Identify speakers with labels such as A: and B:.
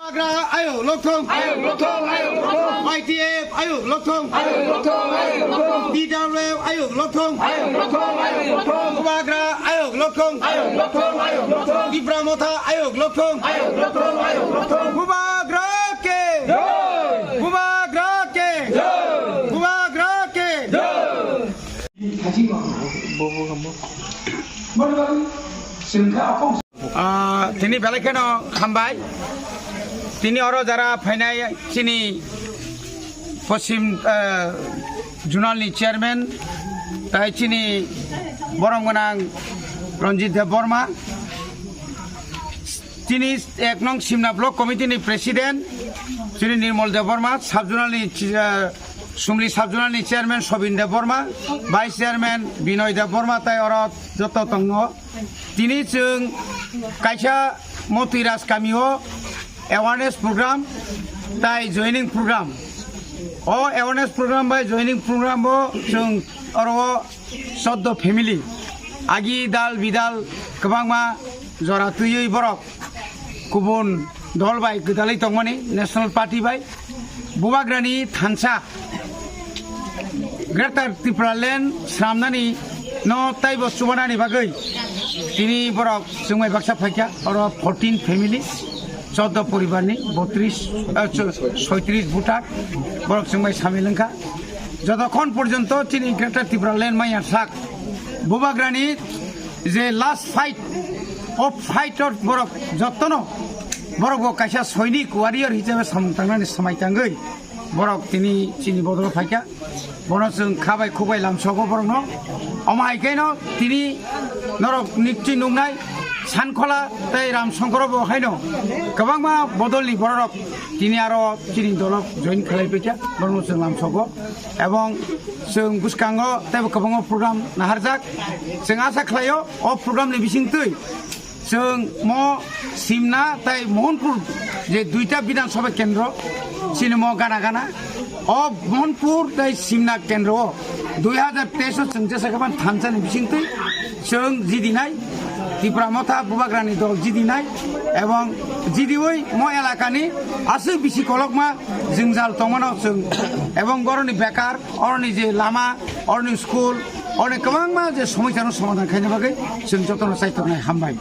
A: Agra ayo lokthong ITF ayo lokthong DW ayo lokthong Agra ayo lokthong Dipramotha ayo lokthong Agra ke Agra ke Agra ke তিনি বেলাকেন হামবাই তিনি আরো যারা ফাইনাই চিনি পশ্চিম জোনালনি chairman তাই চিনি বরংগনাং রঞ্জিত দেব বর্মা তিনি 1 নং সিমনা ব্লক কমিটিনি প্রেসিডেন্ট চিনি নির্মল দেব বর্মা সাব জোনালনি সুমলি সাব জোনালনি chairman Sabin Dev Barma vice chairman Binoy Dev Barma তাই অর যত দङ তিনি जों কাইসা মতিরাজ গামিও एवारनेस प्रोग्राम ताई जॉइनिंग प्रोग्राम ओ awareness programme by joining programme जों अरो 14 फेमिली आगि दाल बिदाल गोबांमा जरा तुयै बरक गुबुन दल बाय गोदालै दंमोनि नेशनल पार्टी बाय बुबाग्रानि थानसा ग्रेटर त्रिपुरा लैंड श्रामनानि न ताइब सुबानानि बागै तिनि बरक जोंमाय बाक्सा फाइका अरो 14 फेमिली 14 परिवारनि 36 भोटार बरक जोंमाय सामिलंखा যতক্ষণ পর্যন্ত তিনি গ্রেটার ত্রিপুরা ল্যান্ড মাইয়ার সাক বুবাগ্রানি যে লাস্ট ফাইট অফ ফাইটর বরক যতন বরক কাইসা সৈনিক ওয়ারিয়র হিসাবে সামতাंनानै समायतांगै बरक তিনি চিনি বদল ফাইকা বনজों खाबाय खुबाय लामसगो बरकनो अमायखायनो তিনি नरक निक्ति नुंनाय सानखला तै रामशंकर बहायनो गोबांमा बदलनि बरक তিনি आरो चिनि दलक जइन खालायफैया बरनजों लामसगो एवं जों गुसकांगो तै गोबां प्रग्राम नाहारजाक जों आसा खालायो अ प्रग्रामनि बिसिंतै जों म सिमना तै मोहनपुर जे दुईटा विधानसभा केन्द्र सिनेमा गाना गाना अ मोहनपुर तै सिमना केन्द्र 2023 जों जेसेबां थानसानि बिसिंतै जों जिदिनाय त्रिपुरामथा बुबाग्रानि दल जिदिनाय एवं जिदिवै म एलाकानि आसो बिसि कलकमा जोंजाल तंमोनाव जों एवं बरनि बेकार अरनि जे लामा अरनि स्कुल अरनि गोबांमा जे समस्यानि समाधान खालामनो बागै जों जतन सायथ'नाय हामबाय